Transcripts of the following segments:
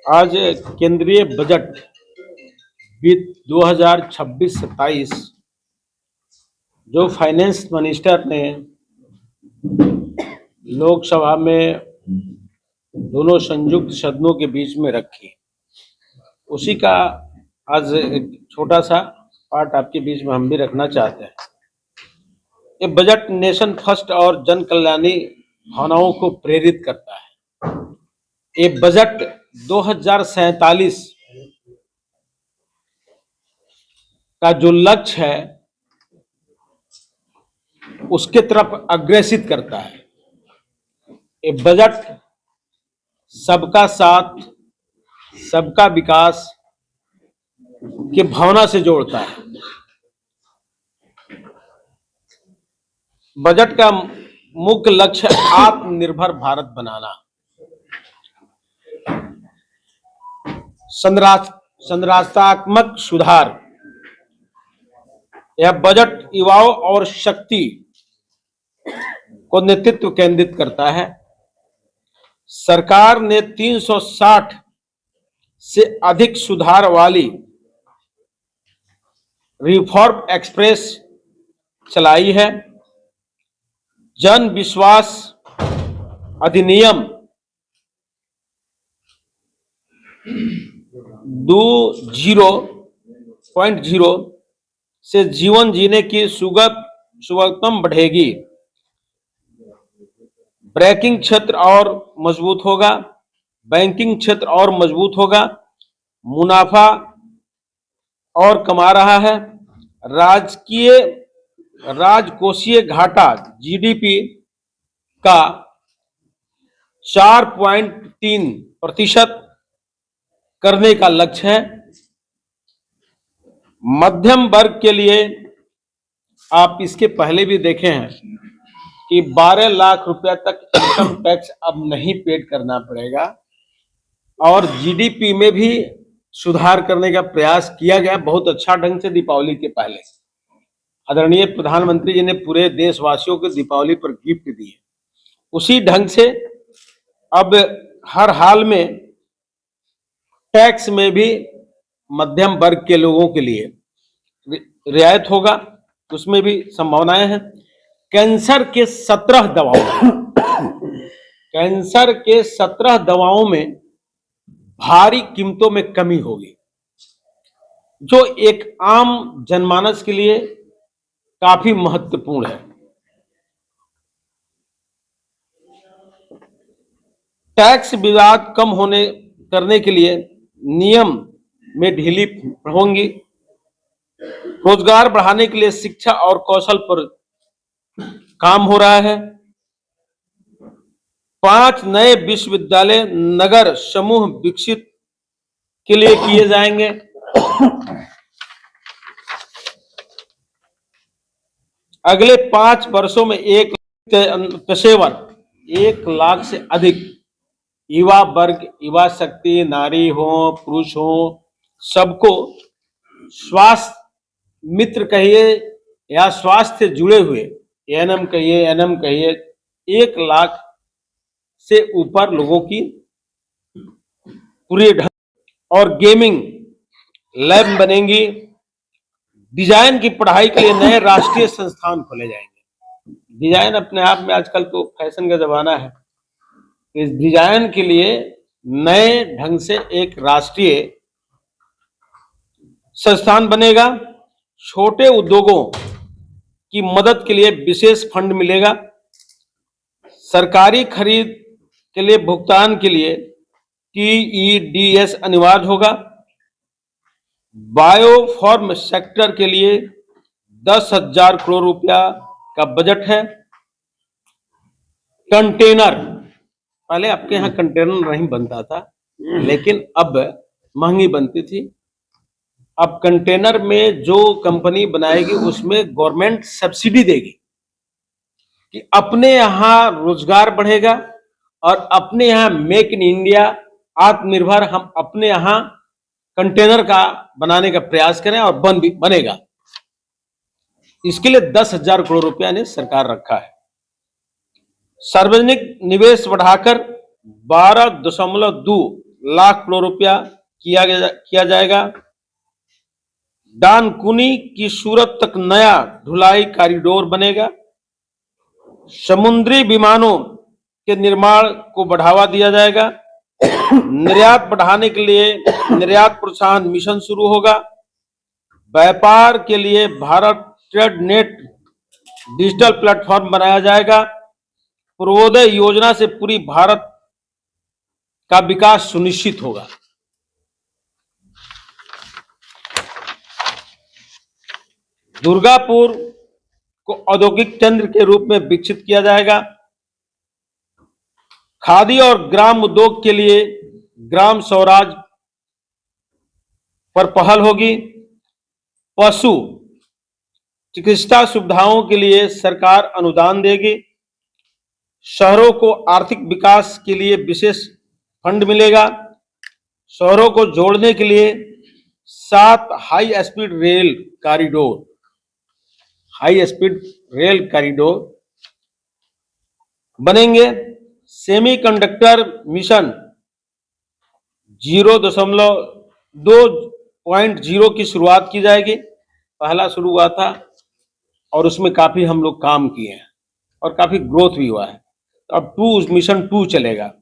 आज केंद्रीय बजट वित्त 2026-27 जो फाइनेंस मिनिस्टर ने लोकसभा में दोनों संयुक्त सदनों के बीच में रखी, उसी का आज एक छोटा सा पार्ट आपके बीच में हम भी रखना चाहते हैं। ये बजट नेशन फर्स्ट और जन कल्याणी भावनाओं को प्रेरित करता है। ये बजट 2047 का जो लक्ष्य है उसके तरफ अग्रेसित करता है। ये बजट सबका साथ, सबका विकास की भावना से जोड़ता है। बजट का मुख्य लक्ष्य आत्मनिर्भर भारत बनाना, संरचनात्मक सुधार। यह बजट युवाओं और शक्ति को नेतृत्व केंद्रित करता है। सरकार ने 360 से अधिक सुधार वाली रिफॉर्म एक्सप्रेस चलाई है। जन विश्वास अधिनियम 2.0 से जीवन जीने की सुगमता बढ़ेगी। बैंकिंग क्षेत्र और मजबूत होगा, बैंकिंग क्षेत्र और मजबूत होगा, मुनाफा और कमा रहा है। राजकोषीय घाटा जीडीपी का 4.3% करने का लक्ष्य है। मध्यम वर्ग के लिए आप इसके पहले भी देखे हैं कि 12 लाख रुपया तक इनकम टैक्स अब नहीं पेड करना पड़ेगा और जीडीपी में भी सुधार करने का प्रयास किया गया बहुत अच्छा ढंग से। दीपावली के पहले आदरणीय प्रधानमंत्री जी ने पूरे देशवासियों को दीपावली पर गिफ्ट दिए। उसी ढंग से अब हर हाल में टैक्स में भी मध्यम वर्ग के लोगों के लिए रियायत होगा, उसमें भी संभावनाएं हैं। कैंसर के 17 दवाओं में भारी कीमतों में कमी होगी, जो एक आम जनमानस के लिए काफी महत्वपूर्ण है। टैक्स विवाद कम करने के लिए नियम में ढीली होंगी। रोजगार बढ़ाने के लिए शिक्षा और कौशल पर काम हो रहा है। 5 नए विश्वविद्यालय नगर समूह विकसित के लिए किए जाएंगे। अगले 5 वर्षों में 1 लाख से अधिक युवा वर्ग, युवा शक्ति, नारी हो, पुरुष हो, सबको स्वास्थ्य मित्र कहिए या स्वास्थ्य से जुड़े हुए एएनएम कहिए 1 लाख से ऊपर लोगों की पूरी ढंग और गेमिंग लैब बनेंगी। डिजाइन की पढ़ाई के लिए नए राष्ट्रीय संस्थान खोले जाएंगे। डिजाइन अपने आप में आजकल तो फैशन का जमाना है। इस डिजाइन के लिए नए ढंग से एक राष्ट्रीय संस्थान बनेगा। छोटे उद्योगों की मदद के लिए विशेष फंड मिलेगा। सरकारी खरीद के लिए भुगतान के लिए टीईडीएस अनिवार्य होगा। बायोफार्म सेक्टर के लिए 10,000 करोड़ रुपया का बजट है। कंटेनर, पहले आपके यहाँ कंटेनर नहीं बनता था, लेकिन अब महंगी बनती थी। अब कंटेनर में जो कंपनी बनाएगी उसमें गवर्नमेंट सब्सिडी देगी कि अपने यहाँ रोजगार बढ़ेगा और अपने यहाँ मेक इन इंडिया, आत्मनिर्भर, हम अपने यहाँ कंटेनर का बनाने का प्रयास करें और बनेगा। इसके लिए 10,000 करोड़ रुपया ने सरकार रखा है। सार्वजनिक निवेश बढ़ाकर 12.2 लाख करोड़ रुपया किया जाएगा। डानकुनी की सूरत तक नया ढुलाई कॉरिडोर बनेगा। समुद्री विमानों के निर्माण को बढ़ावा दिया जाएगा। निर्यात बढ़ाने के लिए निर्यात प्रोत्साहन मिशन शुरू होगा। व्यापार के लिए Bharat trade net digital platform बनाया जाएगा। पूर्वोदय योजना से पूरी भारत का विकास सुनिश्चित होगा। दुर्गापुर को औद्योगिक केंद्र के रूप में विकसित किया जाएगा। खादी और ग्राम उद्योग के लिए ग्राम स्वराज पर पहल होगी। पशु चिकित्सा सुविधाओं के लिए सरकार अनुदान देगी। शहरों को आर्थिक विकास के लिए विशेष फंड मिलेगा। शहरों को जोड़ने के लिए 7 हाई स्पीड रेल कॉरिडोर बनेंगे। सेमीकंडक्टर मिशन 0.2 की शुरुआत की जाएगी। पहला शुरू हुआ था और उसमें काफी हम लोग काम किए हैं और काफी ग्रोथ भी हुआ है। अब मिशन 2 चलेगा।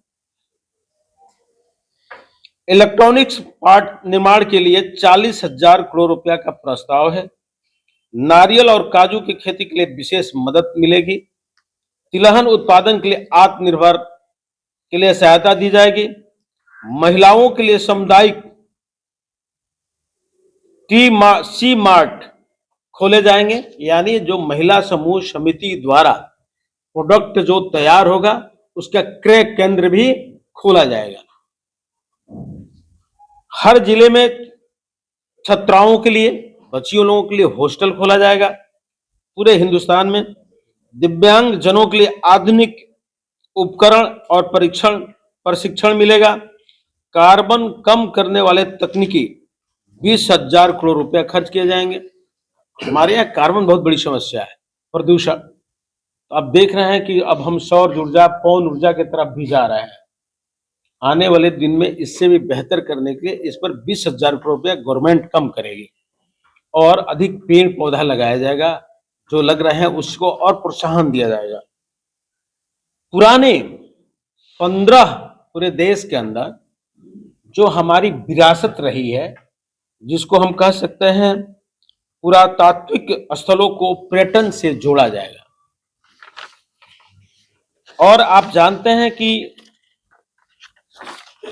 इलेक्ट्रॉनिक्स पार्ट निर्माण के लिए 40,000 करोड़ रुपया का प्रस्ताव है। नारियल और काजू की खेती के लिए विशेष मदद मिलेगी। तिलहन उत्पादन के लिए आत्मनिर्भर के लिए सहायता दी जाएगी। महिलाओं के लिए सामुदायिक सी मार्ट खोले जाएंगे, यानी जो महिला समूह समिति द्वारा प्रोडक्ट जो तैयार होगा उसका क्रय केंद्र भी खोला जाएगा। हर जिले में छात्राओं के लिए, बच्चियों लोगों के लिए हॉस्टल खोला जाएगा। पूरे हिंदुस्तान में दिव्यांग जनों के लिए आधुनिक उपकरण और प्रशिक्षण मिलेगा। कार्बन कम करने वाले तकनीकी 20,000 करोड़ रुपया खर्च किए जाएंगे। हमारे यहाँ कार्बन बहुत बड़ी समस्या है, प्रदूषण। तो अब देख रहे हैं कि अब हम सौर ऊर्जा, पवन ऊर्जा की तरफ भी जा रहे हैं। आने वाले दिन में इससे भी बेहतर करने के लिए इस पर 20,000 करोड़ रुपया गवर्नमेंट कम करेगी और अधिक पेड़ पौधा लगाया जाएगा। जो लग रहे हैं उसको और प्रोत्साहन दिया जाएगा। पुराने 15 पूरे देश के अंदर जो हमारी विरासत रही है, जिसको हम कह सकते हैं पुरातात्विक स्थलों को पर्यटन से जोड़ा जाएगा। और आप जानते हैं कि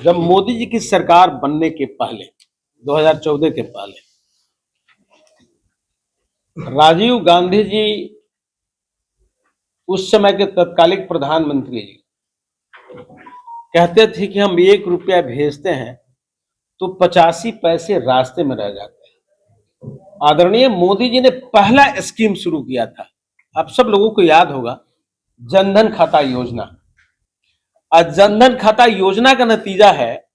जब मोदी जी की सरकार बनने के पहले 2014 के पहले राजीव गांधी जी उस समय के तत्कालिक प्रधानमंत्री जी कहते थे कि हम 1 रुपया भेजते हैं तो 85 पैसे रास्ते में रह जाते हैं। आदरणीय मोदी जी ने पहला स्कीम शुरू किया था, आप सब लोगों को याद होगा, जनधन खाता योजना। और जनधन खाता योजना का नतीजा है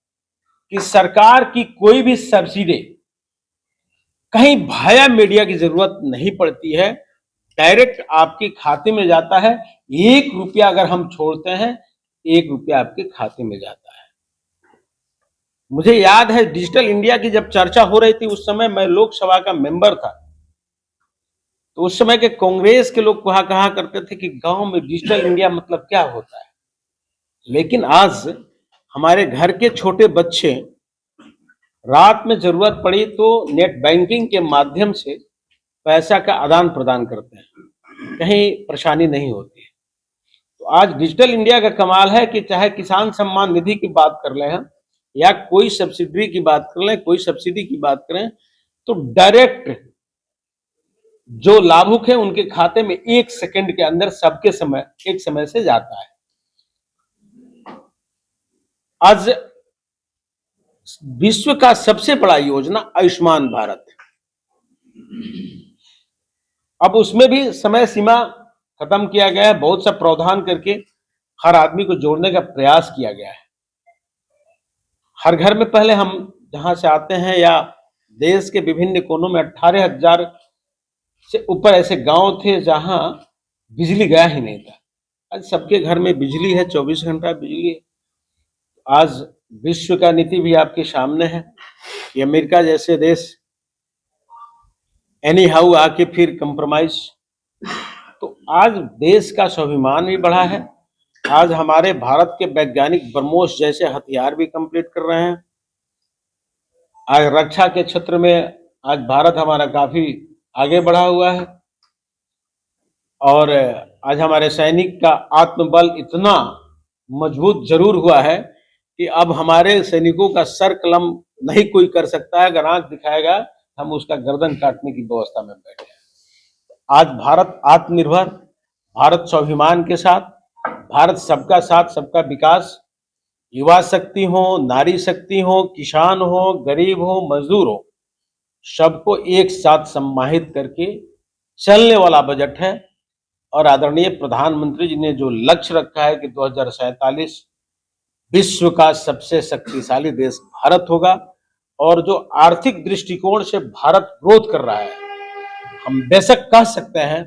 कि सरकार की कोई भी सब्सिडी कहीं भाया मीडिया की जरूरत नहीं पड़ती है, डायरेक्ट आपके खाते में जाता है। 1 रुपया अगर हम छोड़ते हैं, 1 रुपया आपके खाते में जाता है। मुझे याद है डिजिटल इंडिया की जब चर्चा हो रही थी, उस समय मैं लोकसभा का मेंबर था। तो उस समय के कांग्रेस के लोग कहा करते थे कि गांव में डिजिटल इंडिया मतलब क्या होता है। लेकिन आज हमारे घर के छोटे बच्चे रात में जरूरत पड़ी तो नेट बैंकिंग के माध्यम से पैसा का आदान प्रदान करते हैं, कहीं परेशानी नहीं होती है। तो आज डिजिटल इंडिया का कमाल है कि चाहे किसान सम्मान निधि की बात कर लें हम, या कोई सब्सिडी की बात कर लें, कोई सब्सिडी की बात करें, तो डायरेक्ट जो लाभुक है उनके खाते में 1 सेकंड के अंदर सबके एक समय से जाता है। आज विश्व का सबसे बड़ा योजना आयुष्मान भारत, अब उसमें भी समय सीमा खत्म किया गया है। बहुत सा प्रावधान करके हर आदमी को जोड़ने का प्रयास किया गया है। हर घर में पहले हम जहां से आते हैं या देश के विभिन्न कोनों में 18,000 से ऊपर ऐसे गांव थे जहां बिजली गया ही नहीं था। आज सबके घर में बिजली है, 24 घंटा बिजली है। आज विश्व का नीति भी आपके सामने है कि अमेरिका जैसे देश एनी हाउ आके फिर कंप्रोमाइज। तो आज देश का स्वाभिमान भी बढ़ा है। आज हमारे भारत के वैज्ञानिक ब्रह्मोस जैसे हथियार भी कंप्लीट कर रहे हैं। आज रक्षा के क्षेत्र में आज भारत हमारा काफी आगे बढ़ा हुआ है और आज हमारे सैनिक का आत्मबल इतना मजबूत जरूर हुआ है कि अब हमारे सैनिकों का सर कलम नहीं कोई कर सकता है। अगर आंख दिखाएगा हम उसका गर्दन काटने की व्यवस्था में बैठे हैं। आज भारत आत्मनिर्भर, भारत स्वाभिमान के साथ, भारत सबका साथ सबका विकास, युवा शक्ति हो, नारी शक्ति हो, किसान हो, गरीब हो, मजदूर हो, सबको एक साथ सम्मानित करके चलने वाला बजट है। और आदरणीय प्रधानमंत्री जी ने जो लक्ष्य रखा है कि 2047 विश्व का सबसे शक्तिशाली देश भारत होगा और जो आर्थिक दृष्टिकोण से भारत ग्रोथ कर रहा है, हम बेशक कह सकते हैं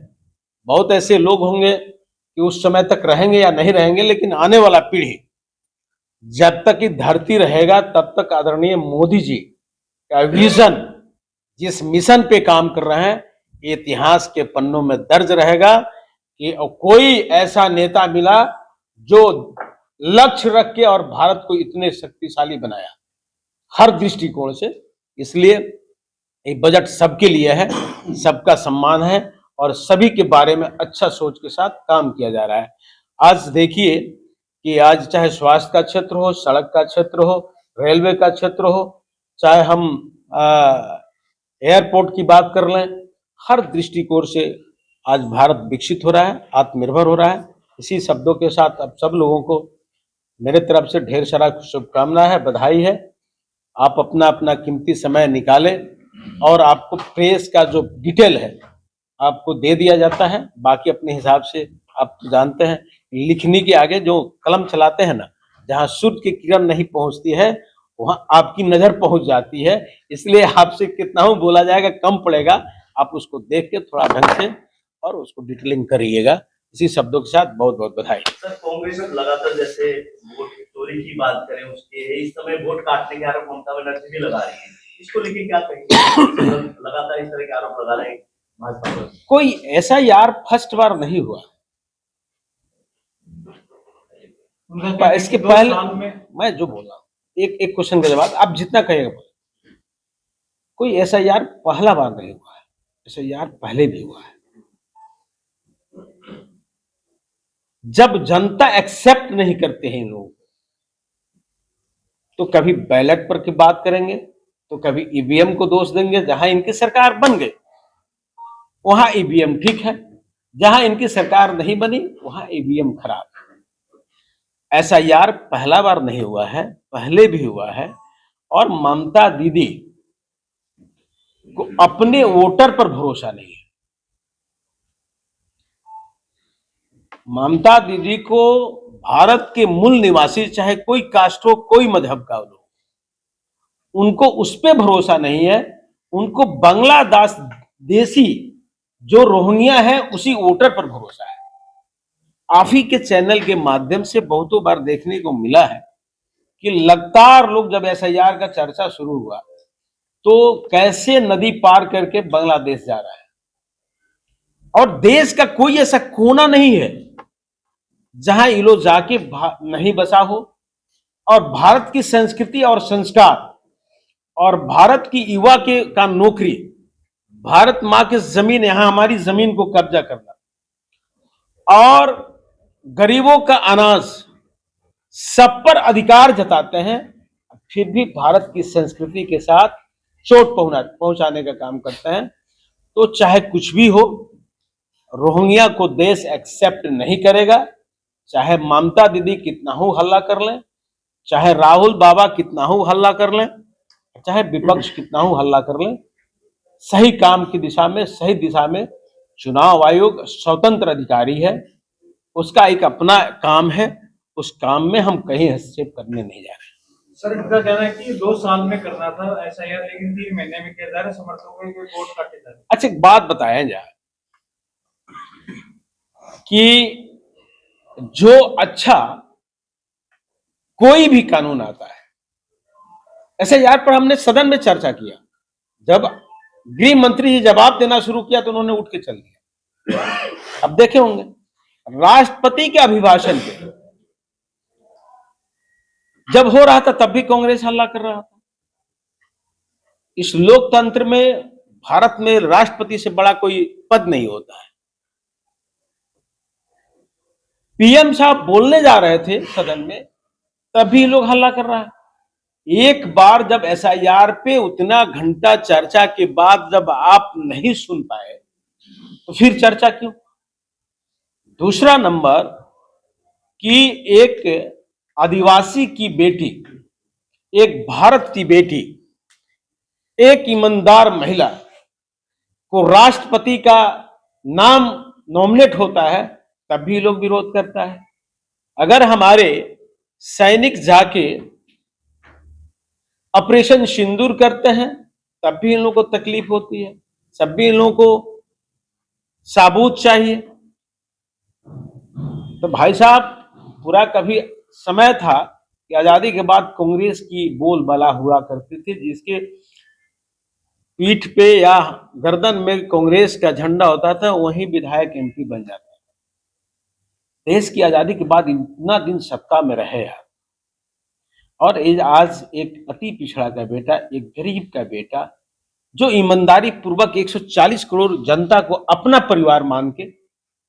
बहुत ऐसे लोग होंगे कि उस समय तक रहेंगे या नहीं रहेंगे, लेकिन आने वाला पीढ़ी जब तक कि धरती रहेगा तब तक आदरणीय मोदी जी का विजन, जिस मिशन पे काम कर रहे हैं, इतिहास के पन्नों में दर्ज रहेगा कि कोई ऐसा नेता मिला जो लक्ष्य रख के और भारत को इतने शक्तिशाली बनाया हर दृष्टिकोण से। इसलिए ये बजट सबके लिए है, सबका सम्मान है और सभी के बारे में अच्छा सोच के साथ काम किया जा रहा है। आज देखिए कि आज चाहे स्वास्थ्य का क्षेत्र हो, सड़क का क्षेत्र हो, रेलवे का क्षेत्र हो, चाहे हम एयरपोर्ट की बात कर लें, हर दृष्टिकोण से आज भारत विकसित हो रहा है, आत्मनिर्भर हो रहा है। इसी शब्दों के साथ अब सब लोगों को मेरे तरफ से ढेर सारा शुभकामना है, बधाई है। आप अपना अपना कीमती समय निकालें और आपको प्रेस का जो डिटेल है आपको दे दिया जाता है। बाकी अपने हिसाब से आप तो जानते हैं, लिखने के आगे जो कलम चलाते हैं ना, जहां सूर्य की किरण नहीं पहुंचती है वहां आपकी नजर पहुंच जाती है। इसलिए आपसे कितना हूं बोला जाएगा कम पड़ेगा, आप उसको देख के थोड़ा ढंग से और उसको डिटेलिंग करिएगा। इसी शब्दों के साथ बहुत बहुत बधाई। सर, कांग्रेस लगातार जैसे वोट चोरी की बात करें, उसके इस समय वोट काटने के आरोप ममता बनर्जी भी लगा रही है, इसको लेके क्या कहेंगे? लगातार इस तरह के आरोप लगा रहे हैं भाजपा पर। कोई ऐसा यार फर्स्ट बार नहीं हुआ, इसके पहले मैं जो बोला एक एक क्वेश्चन का जवाब आप जितना कहेगा बोले। कोई ऐसा यार पहला बार नहीं हुआ है, ऐसा यार पहले भी हुआ है। जब जनता एक्सेप्ट नहीं करते हैं लोग, तो कभी बैलेट पर की बात करेंगे, तो कभी ईवीएम को दोष देंगे। जहां इनकी सरकार बन गई वहां ईवीएम ठीक है, जहां इनकी सरकार नहीं बनी वहां ईवीएम खराब। ऐसा यार पहला बार नहीं हुआ है, पहले भी हुआ है। और ममता दीदी को अपने वोटर पर भरोसा नहीं है। ममता दीदी को भारत के मूल निवासी, चाहे कोई कास्ट हो, कोई मजहब का हो, उनको उस पर भरोसा नहीं है। उनको बांग्लादेश देशी जो रोहिंग्या है उसी वोटर पर भरोसा है। आप ही के चैनल के माध्यम से बहुतों बार देखने को मिला है कि लगातार लोग जब एसआईआर का चर्चा शुरू हुआ तो कैसे नदी पार करके बांग्लादेश जा रहा है और देश का कोई ऐसा कोना नहीं है जहां ये लोग जाके नहीं बसा हो। और भारत की संस्कृति और संस्कार और भारत की युवा के का नौकरी, भारत माँ की जमीन, यहां हमारी जमीन को कब्जा करना और गरीबों का अनाज सब पर अधिकार जताते हैं, फिर भी भारत की संस्कृति के साथ चोट पहुंचाने का काम करते हैं। तो चाहे कुछ भी हो, रोहिंग्या को देश एक्सेप्ट नहीं करेगा। चाहे ममता दीदी कितना हो हल्ला कर लें, चाहे राहुल बाबा कितना हो हल्ला कर लें, चाहे विपक्ष कितना हो हल्ला कर लें, सही काम की दिशा में, सही दिशा में चुनाव आयोग स्वतंत्र अधिकारी है, उसका एक अपना काम है। उस काम में हम कहीं हस्तक्षेप करने नहीं जा रहे। सर, इनका कहना है कि 2 साल में करना था एसआईआर, लेकिन 3 महीने में किया जा रहा है। समर्थकों को वोट काटे जा रहे। अच्छा, एक बात बताया जाए कि जो अच्छा कोई भी कानून आता है एसआईआर पर हमने सदन में चर्चा किया। जब गृह मंत्री जी जवाब देना शुरू किया तो उन्होंने उठ के चल दिया। अब देखे होंगे राष्ट्रपति के अभिभाषण पे जब हो रहा था तब भी कांग्रेस हल्ला कर रहा था। इस लोकतंत्र में भारत में राष्ट्रपति से बड़ा कोई पद नहीं होता है। पीएम साहब बोलने जा रहे थे सदन में तभी लोग हल्ला कर रहा है। एक बार जब एसआईआर पे उतना घंटा चर्चा के बाद जब आप नहीं सुन पाए तो फिर चर्चा क्यों? दूसरा नंबर कि एक आदिवासी की बेटी, एक भारत की बेटी, एक ईमानदार महिला को राष्ट्रपति का नाम नॉमिनेट होता है तब भी लोग विरोध करता है। अगर हमारे सैनिक जाके ऑपरेशन सिंदूर करते हैं तब भी इन लोगों को तकलीफ होती है, सब भी इन लोगों को साबूत चाहिए। तो भाई साहब पूरा कभी समय था कि आजादी के बाद कांग्रेस की बोलबाला हुआ करती थी, जिसके पीठ पे या गर्दन में कांग्रेस का झंडा होता था वहीं विधायक एमपी बन जाता था। देश की आजादी के बाद इतना दिन सत्ता में रहे हैं और आज एक अति पिछड़ा का बेटा, एक गरीब का बेटा जो ईमानदारी पूर्वक 140 करोड़ जनता को अपना परिवार मान के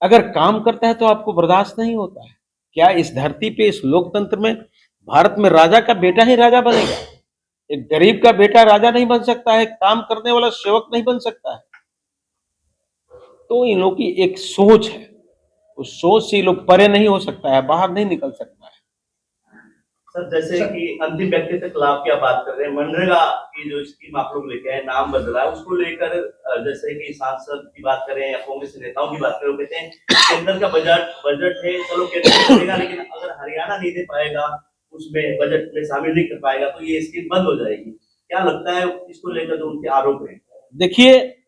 अगर काम करता है तो आपको बर्दाश्त नहीं होता है क्या? इस धरती पे, इस लोकतंत्र में, भारत में राजा का बेटा ही राजा बनेगा? एक गरीब का बेटा राजा नहीं बन सकता है, काम करने वाला सेवक नहीं बन सकता है। तो इन लोगों की एक सोच है, उस सोच से ये लोग परे नहीं हो सकता है, बाहर नहीं निकल सकता है। सर जैसे कि अंतिम व्यक्तिगत लाभ की आप बात कर रहे हैं, मनरेगा की जो स्कीम आप लोग लेके आए, नाम बदला है, उसको लेकर जैसे कि सांसद की बात करें या कांग्रेस नेताओं की बात करें, वो कहते हैं केंद्र का बजट है, चलो केंद्र देगा, लेकिन अगर हरियाणा नहीं दे पाएगा, उसमें बजट में शामिल नहीं कर पाएगा तो ये स्कीम बंद हो जाएगी। क्या लगता है इसको लेकर जो उनके आरोप है? देखिए,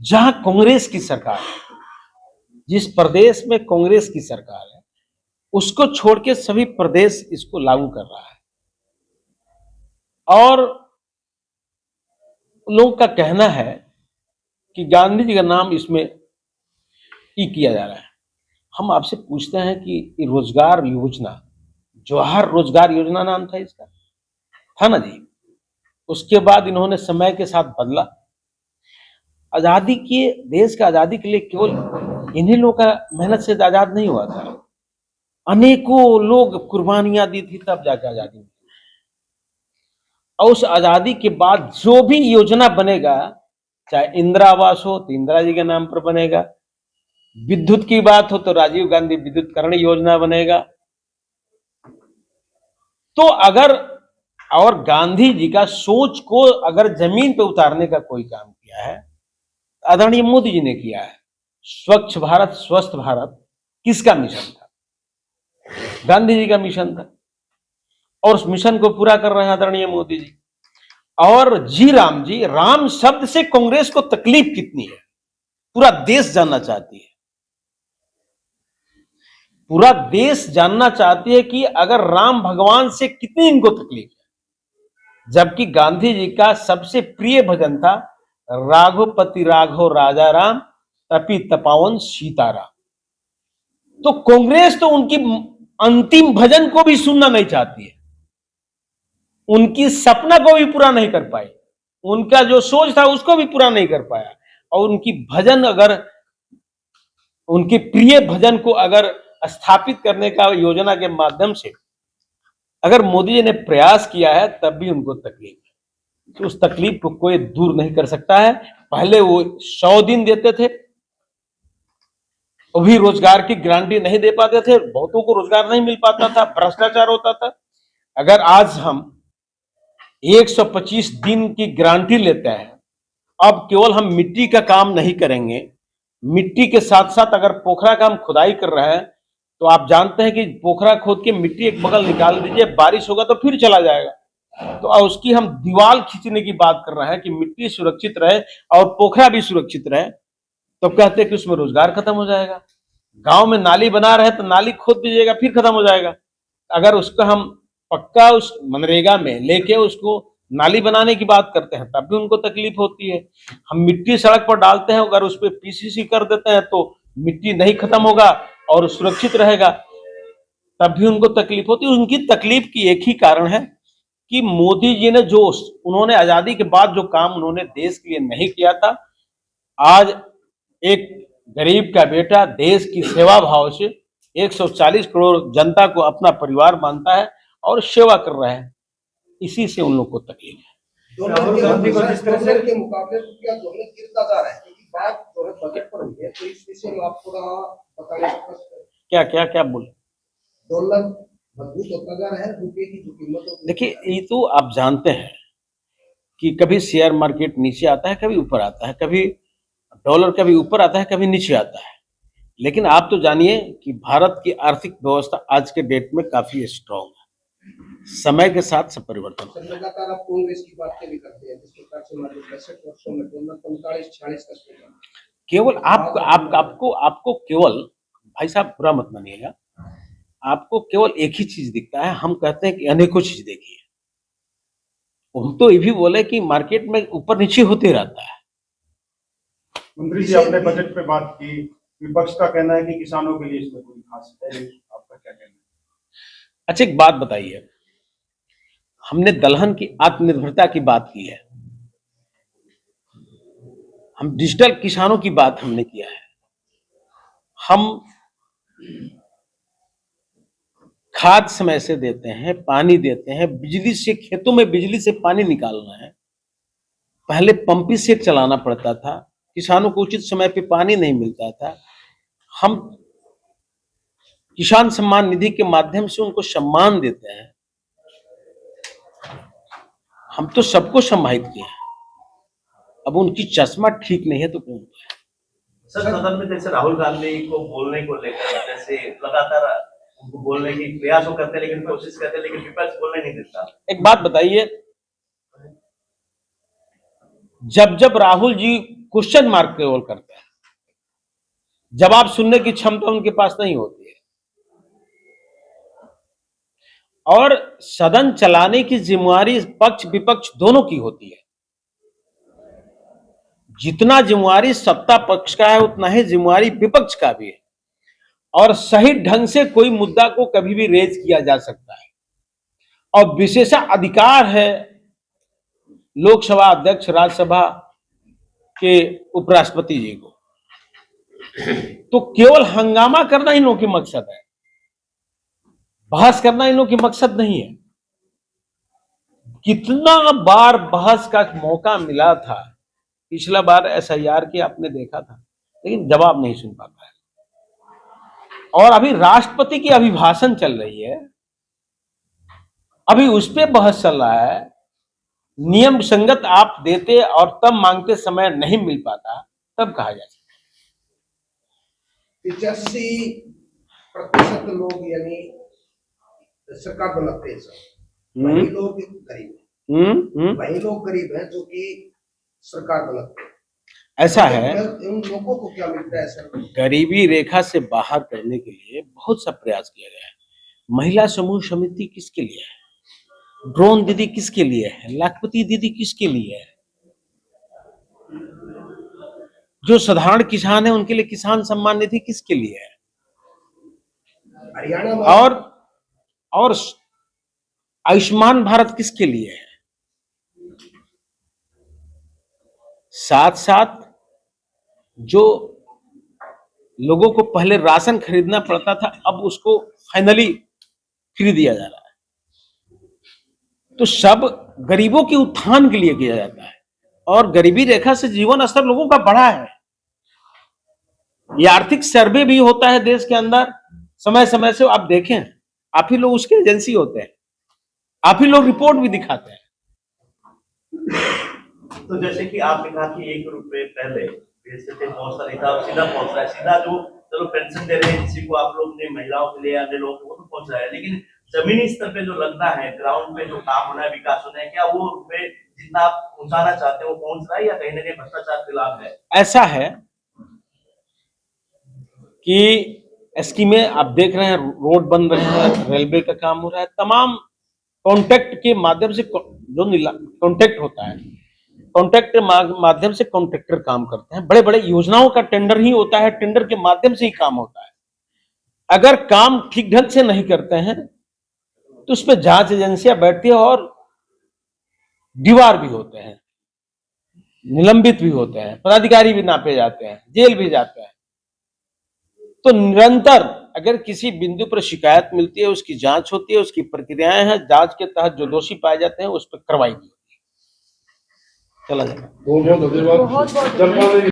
जहां कांग्रेस की सरकार है, जिस प्रदेश में कांग्रेस की सरकार है, उसको छोड़ के सभी प्रदेश इसको लागू कर रहा है और लोगों का कहना है कि गांधी जी का नाम इसमें किया जा रहा है। हम आपसे पूछते हैं कि ये रोजगार योजना, जवाहर रोजगार योजना नाम था इसका, था ना जी? उसके बाद इन्होंने समय के साथ बदला। आजादी के, देश का आजादी के लिए केवल इन्हीं लोगों का मेहनत से आजाद नहीं हुआ था, अनेकों लोग कुर्बानियां दी थी तब जाकर आजादी मिली। और उस आजादी के बाद जो भी योजना बनेगा, चाहे इंदिरा आवास हो तो इंदिरा जी के नाम पर बनेगा, विद्युत की बात हो तो राजीव गांधी विद्युतीकरण योजना बनेगा। तो अगर, और गांधी जी का सोच को अगर जमीन पे उतारने का कोई काम किया है, आदरणीय मोदी जी ने किया है। स्वच्छ भारत, स्वस्थ भारत किसका मिशन था? गांधी जी का मिशन था और उस मिशन को पूरा कर रहे हैं आदरणीय मोदी जी। और जी, राम शब्द से कांग्रेस को तकलीफ कितनी है पूरा देश जानना चाहती है। पूरा देश जानना चाहती है कि अगर राम भगवान से कितनी इनको तकलीफ है, जबकि गांधी जी का सबसे प्रिय भजन था राघोपति राघव राजा राम, तपी तपावन सीताराम। तो कांग्रेस तो उनकी अंतिम भजन को भी सुनना नहीं चाहती है, उनकी सपना को भी पूरा नहीं कर पाई, उनका जो सोच था उसको भी पूरा नहीं कर पाया। और उनकी भजन, अगर उनके प्रिय भजन को अगर स्थापित करने का योजना के माध्यम से अगर मोदी जी ने प्रयास किया है तब भी उनको तकलीफ है। तो उस तकलीफ को कोई दूर नहीं कर सकता है। पहले वो 100 दिन देते थे, वो भी रोजगार की गारंटी नहीं दे पाते थे, बहुतों को रोजगार नहीं मिल पाता था, भ्रष्टाचार होता था। अगर आज हम 125 दिन की गारंटी लेते हैं, अब केवल हम मिट्टी का काम नहीं करेंगे, मिट्टी के साथ साथ अगर पोखरा का हम खुदाई कर रहे हैं तो आप जानते हैं कि पोखरा खोद के मिट्टी एक बगल निकाल दीजिए, बारिश होगा तो फिर चला जाएगा। तो उसकी हम दीवार खींचने की बात कर रहे हैं कि मिट्टी सुरक्षित रहे और पोखरा भी सुरक्षित रहे, तो कहते हैं कि उसमें रोजगार खत्म हो जाएगा। गांव में नाली बना रहे तो नाली खोद दीजिएगा, फिर खत्म हो जाएगा। अगर उसका हम पक्का उस मनरेगा में लेके उसको नाली बनाने की बात करते हैं तब भी उनको तकलीफ होती है। हम मिट्टी सड़क पर डालते हैं, अगर उस पर पीसीसी कर देते हैं तो मिट्टी नहीं खत्म होगा और सुरक्षित रहेगा, तब भी उनको तकलीफ होती है। उनकी तकलीफ की एक ही कारण है कि मोदी जी ने जो उन्होंने आजादी के बाद जो काम उन्होंने देश के लिए नहीं किया था, आज एक गरीब का बेटा देश की सेवा भाव से 140 करोड़ जनता को अपना परिवार मानता है और सेवा कर रहा है, इसी से उन लोग को तकलीफ है। राहुल गांधी को जिस तरह से डॉलर के मुकाबले रुपया जो है गिरता जा रहा है, क्योंकि बात जो है बजट पर हुई है, तो इस विषय में आप थोड़ा बताने की कोशिश करें। क्या क्या क्या बोले? डॉलर मजबूत होता जा रहा है, रुपये की जो कीमत है देखिए, ये तो आप जानते हैं कि कभी शेयर मार्केट नीचे आता है, कभी ऊपर आता है, कभी डॉलर कभी ऊपर आता है, कभी नीचे आता है। लेकिन आप तो जानिए कि भारत की आर्थिक व्यवस्था आज के डेट में काफी स्ट्रांग है, समय के साथ सब परिवर्तन। सर, लगातार आप कांग्रेस की बातें भी करते हैं, जिस प्रकार से मान लो 65 वर्षों में डॉलर 45-46 का स्तर, केवल आपको केवल, भाई साहब बुरा मत मानिएगा, आपको केवल एक ही चीज दिखता है। हम कहते हैं कि अनेकों चीज देखी है। हम तो ये भी बोले कि मार्केट में ऊपर नीचे होते रहता है। मंत्री जी, आपने बजट पे बात की, विपक्ष का कहना है कि किसानों के लिए इसमें कोई खास है नहीं, आपका क्या कहना है? अच्छा, एक बात बताइए, हमने दलहन की आत्मनिर्भरता की बात की है, हम डिजिटल किसानों की बात हमने किया है, हम खाद समय से देते हैं, पानी देते हैं, बिजली से, खेतों में बिजली से पानी निकालना है, पहले पंपी सेट चलाना पड़ता था, किसानों को उचित समय पे पानी नहीं मिलता था। हम किसान सम्मान निधि के माध्यम से उनको सम्मान देते हैं। हम तो सबको सम्मानित किए हैं। अब उनकी चश्मा ठीक नहीं है तो कौन है? सर, सदन में जैसे राहुल गांधी को बोलने को लेकर जैसे लगातार उनको बोलने की प्रयास वो करते हैं, लेकिन कोशिश करते हैं, लेकिन विपक्ष बोलने नहीं देता। एक बात बताइए, जब जब राहुल जी क्वेश्चन मार्क केवल करते हैं, जवाब सुनने की क्षमता उनके पास नहीं होती है, और सदन चलाने की जिम्मेवारी पक्ष विपक्ष दोनों की होती है। जितना जिम्मेवारी सत्ता पक्ष का है, उतना ही जिम्मेवारी विपक्ष का भी है, और सही ढंग से कोई मुद्दा को कभी भी रेज किया जा सकता है। और विशेषाधिकार है लोकसभा अध्यक्ष, राज्यसभा के उपराष्ट्रपति जी को, तो केवल हंगामा करना इन लोगों की मकसद है, बहस करना इन लोगों की मकसद नहीं है। कितना बार बहस का मौका मिला था, पिछला बार एसआईआर की आपने देखा था, लेकिन जवाब नहीं सुन पाता है। और अभी राष्ट्रपति की अभिभाषण चल रही है, अभी उस पर बहस चल रहा है। नियम संगत आप देते और तब मांगते समय नहीं मिल पाता, तब कहा जा सकता है। 85% लोग यानी सरकार बनाते हैं सर, वही लोग गरीब हैं, वही लोग गरीब हैं जो कि सरकार बनाते हैं। ऐसा है, उन लोगों को क्या मिलता है सर? गरीबी रेखा से बाहर करने के लिए बहुत सा प्रयास किया गया है। महिला समूह समिति किसके लिए है? ड्रोन दीदी किसके लिए है? लाखपति दीदी किसके लिए है? जो साधारण किसान है उनके लिए किसान सम्मान निधि किसके लिए है? हरियाणा में और आयुष्मान भारत किसके लिए है? साथ साथ जो लोगों को पहले राशन खरीदना पड़ता था, अब उसको फाइनली फ्री दिया जा रहा है। तो सब गरीबों के उत्थान के लिए किया जाता है, और गरीबी रेखा से जीवन स्तर लोगों का बढ़ा है। ये आर्थिक सर्वे भी होता है देश के अंदर समय समय से, आप देखें, आप ही लोग उसके एजेंसी होते हैं, आप ही लोग रिपोर्ट भी दिखाते हैं। तो जैसे कि आपने कहा कि 1 रुपए पहले जैसे थे पहुंचता नहीं था, अब सीधा पहुंच रहा है, सीधा जो चलो पेंशन दे रहे हैं किसी को आप लोग ने, महिलाओं के लिए, अन्य लोगों को, तो पहुंच रहा है, लेकिन जमीनी स्तर पे जो लगता है, ग्राउंड पे जो काम होना है, विकास होना है, क्या वो रुपए जितना आप पहुंचाना चाहते हैं वो पहुंच रहा है, या कहीं ना कहीं भ्रष्टाचार के खिलाफ है? ऐसा है कि स्कीमें आप देख रहे हैं, रोड बन रहे हैं, रेलवे का काम हो रहा है, तमाम कॉन्ट्रैक्ट के माध्यम से जो कॉन्ट्रैक्ट होता है, कॉन्ट्रैक्ट के माध्यम से कॉन्ट्रैक्टर काम करते हैं। बड़े बड़े योजनाओं का टेंडर ही होता है, टेंडर के माध्यम से ही काम होता है। अगर काम ठीक ढंग से नहीं करते हैं तो उस पर जांच एजेंसियां बैठती है और दीवार भी होते हैं, निलंबित भी होते हैं, पदाधिकारी भी नापे जाते हैं, जेल भी जाते हैं। तो निरंतर अगर किसी बिंदु पर शिकायत मिलती है, उसकी जांच होती है, उसकी प्रक्रियाएं हैं, जांच के तहत जो दोषी पाए जाते हैं उस पर कार्रवाई भी होती है। चला जाए। बहुत बहुत धन्यवाद।